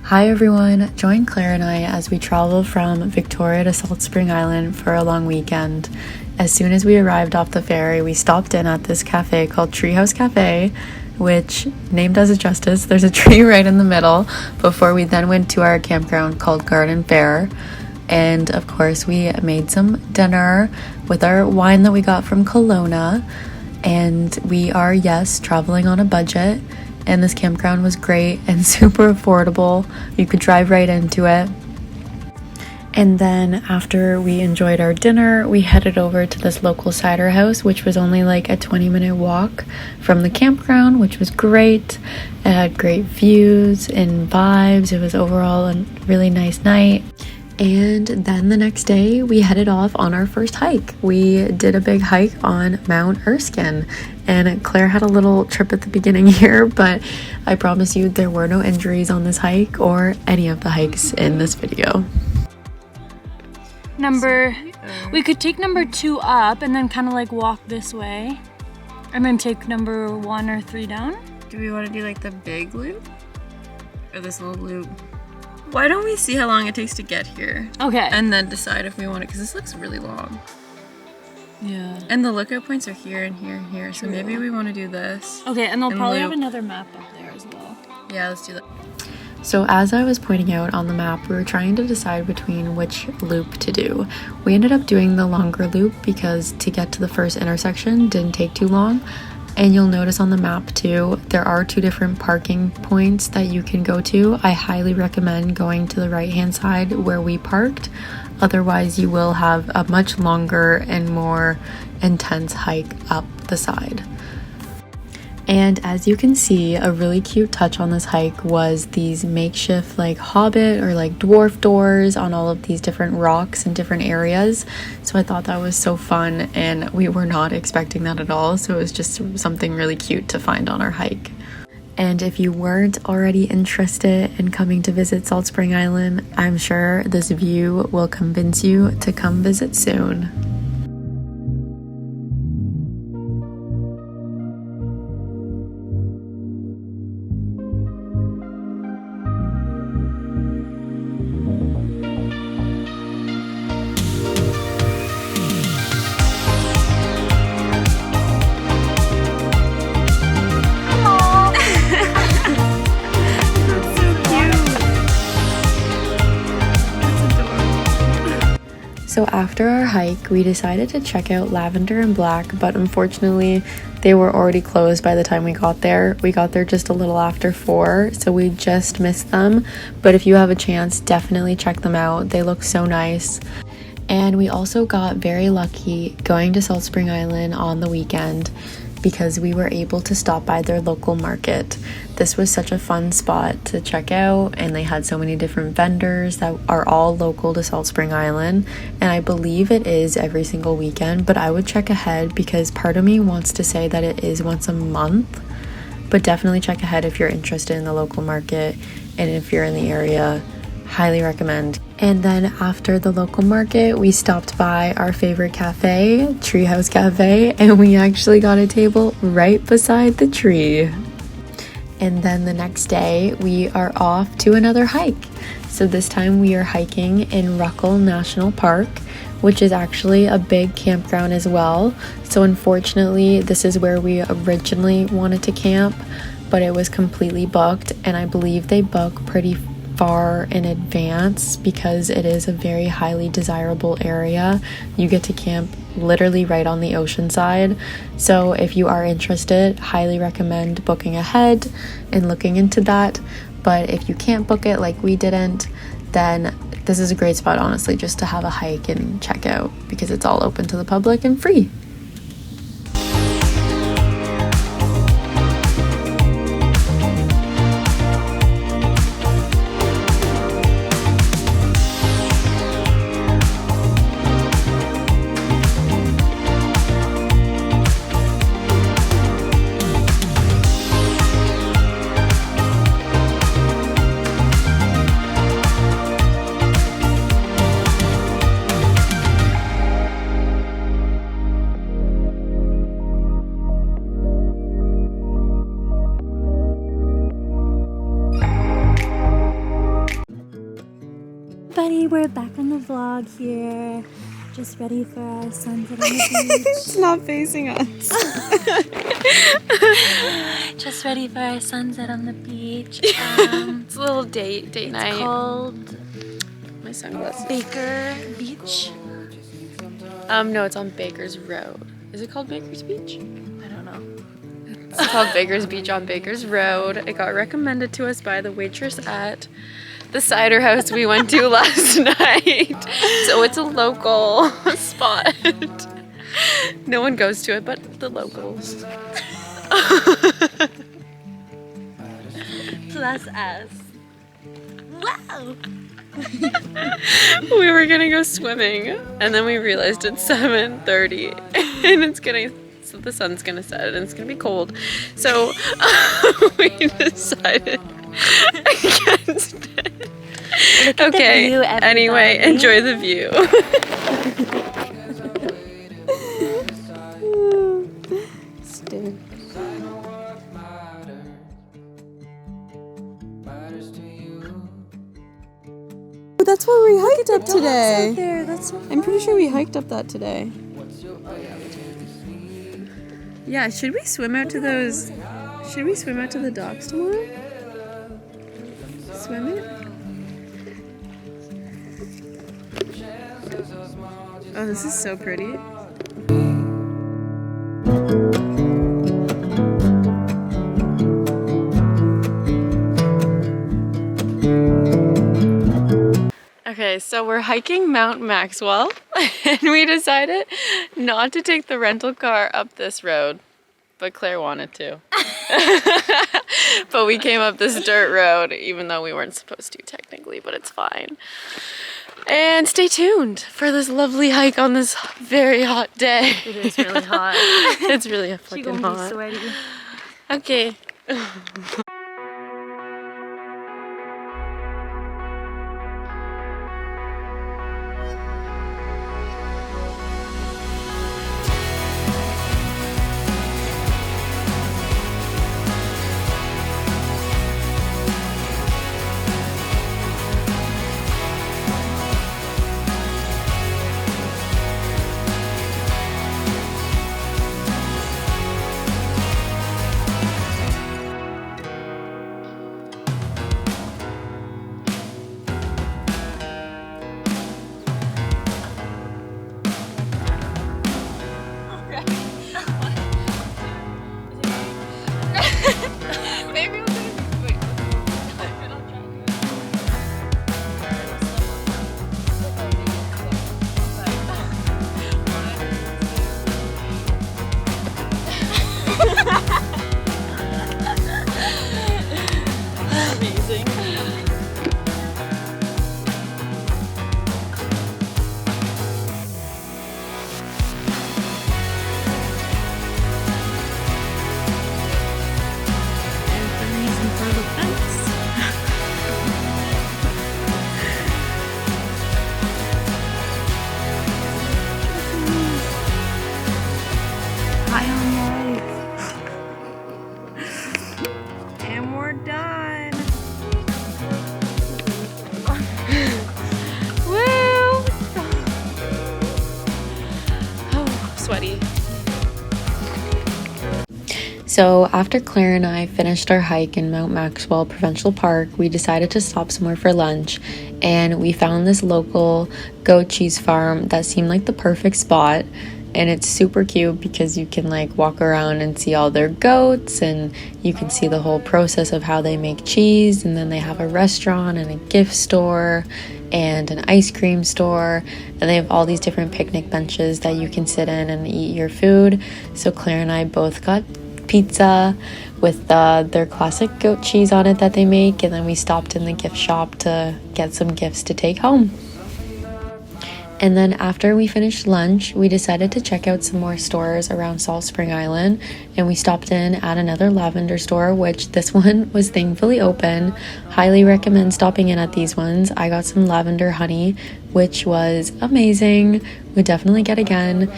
Hi everyone, join Claire and I as we travel from Victoria to Salt Spring Island for a long weekend. As soon as we arrived off the ferry, we stopped in at this cafe called Treehouse Cafe, which, name does it justice, there's a tree right in the middle, before we then went to our campground called Garden Faire. And of course we made some dinner with our wine that we got from Kelowna. And we are, yes, traveling on a budget. And this campground was great and super affordable. You could drive right into it. And then after we enjoyed our dinner, we headed over to this local cider house, which was only like a 20-minute walk from the campground, which was great. It had great views and vibes. It was overall a really nice night. And then the next day we headed off on our first hike. We did a big hike on Mount Erskine, and Claire had a little trip at the beginning here, but I promise you there were no injuries on this hike or any of the hikes in this video. We could take number 2 up and then kind of like walk this way and then take number 1 or 3 down. Do we want to do like the big loop or this little loop? Why don't we see how long it takes to get here? Okay. And then decide if we want it, because this looks really long. Yeah. And the lookout points are here and here and here, so maybe we want to do this. Okay, and they'll probably have another map up there as well. Yeah, let's do that. So as I was pointing out on the map, we were trying to decide between which loop to do. We ended up doing the longer loop because to get to the first intersection didn't take too long. And you'll notice on the map too, there are 2 different parking points that you can go to. I highly recommend going to the right-hand side where we parked. Otherwise, you will have a much longer and more intense hike up the side. And as you can see, a really cute touch on this hike was these makeshift like hobbit or like dwarf doors on all of these different rocks in different areas. So I thought that was so fun, and we were not expecting that at all. So it was just something really cute to find on our hike. And if you weren't already interested in coming to visit Salt Spring Island, I'm sure this view will convince you to come visit soon. So after our hike, we decided to check out Lavender and Black, but unfortunately they were already closed by the time we got there. We got there just a little after 4, so we just missed them. But if you have a chance, definitely check them out. They look so nice. And we also got very lucky going to Salt Spring Island on the weekend because we were able to stop by their local market. This was such a fun spot to check out, and they had so many different vendors that are all local to Salt Spring Island, and I believe it is every single weekend, but I would check ahead because part of me wants to say that it is once a month. But definitely check ahead if you're interested in the local market, and if you're in the area, highly recommend. And then after the local market, we stopped by our favorite cafe, Treehouse Cafe, and we actually got a table right beside the tree. And then the next day, we are off to another hike. So this time we are hiking in Ruckle National Park, which is actually a big campground as well. So unfortunately, this is where we originally wanted to camp, but it was completely booked, and I believe they book pretty far in advance because it is a very highly desirable area. You get to camp literally right on the ocean side. So if you are interested, highly recommend booking ahead and looking into that. But if you can't book it like we didn't, then this is a great spot, honestly, just to have a hike and check out because it's all open to the public and free. everybody, we're back on the vlog here. Just ready for our sunset on the beach. It's not facing us. Just ready for our sunset on the beach. It's a little date night. It's called My sunglasses. Baker Beach. No, it's on Baker's Road. Is it called Baker's Beach? I don't know. It's called Baker's Beach on Baker's Road. It got recommended to us by the waitress at the cider house we went to last night. So it's a local spot. No one goes to it but the locals. Plus us. Wow! We were gonna go swimming and then we realized it's 7:30 and so the sun's gonna set and it's gonna be cold. So we decided against it. Look at Okay, the view, everybody. anyway, enjoy the view. That's where we hiked up today. There, that's so I'm pretty sure we hiked up that today. Yeah, should we swim out to those? Should we swim out to the docks tomorrow? Swim it? Oh, this is so pretty. Okay, so we're hiking Mount Maxwell and we decided not to take the rental car up this road, but Claire wanted to. But we came up this dirt road even though we weren't supposed to technically, but it's fine. And stay tuned for this lovely hike on this very hot day. It is really hot. It's really fucking She's gonna hot. be sweaty. Okay. Sweaty. So after Claire and I finished our hike in Mount Maxwell Provincial Park, we decided to stop somewhere for lunch, and we found this local goat cheese farm that seemed like the perfect spot. And it's super cute because you can like walk around and see all their goats, and you can see the whole process of how they make cheese. And then they have a restaurant and a gift store and an ice cream store, and they have all these different picnic benches that you can sit in and eat your food. So Claire and I both got pizza with their classic goat cheese on it that they make, and then we stopped in the gift shop to get some gifts to take home. And then after we finished lunch, we decided to check out some more stores around Salt Spring Island, and we stopped in at another Lavender store, which this one was thankfully open. Highly recommend stopping in at these ones. I got some lavender honey, which was amazing. Would definitely get again.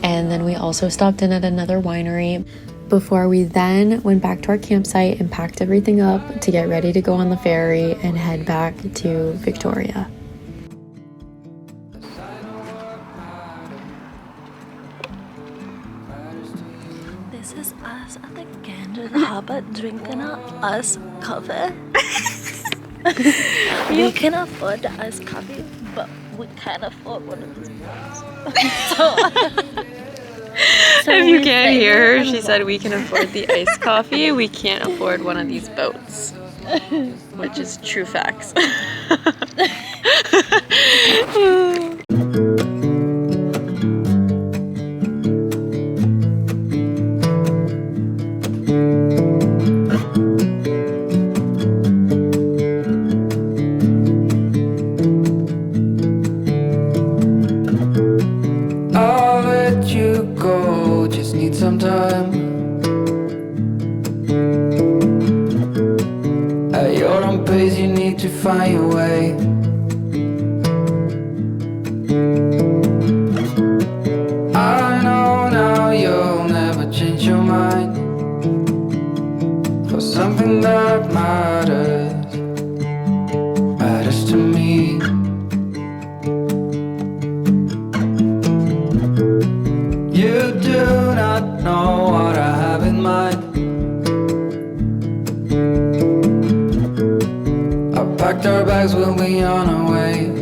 And then we also stopped in at another winery before we then went back to our campsite and packed everything up to get ready to go on the ferry and head back to Victoria. This is us at the Gander Harbour drinking our iced coffee. We can afford the iced coffee, but we can't afford one of these bottles. If you can't hear her, she said we can afford the iced coffee, we can't afford one of these boats. Which is true facts. I'll let you go, just need some time. At your own pace, you need to find your way. I know now you'll never change your mind for something that matters to me. You do not know what I have in mind. I packed our bags, we'll be on our way.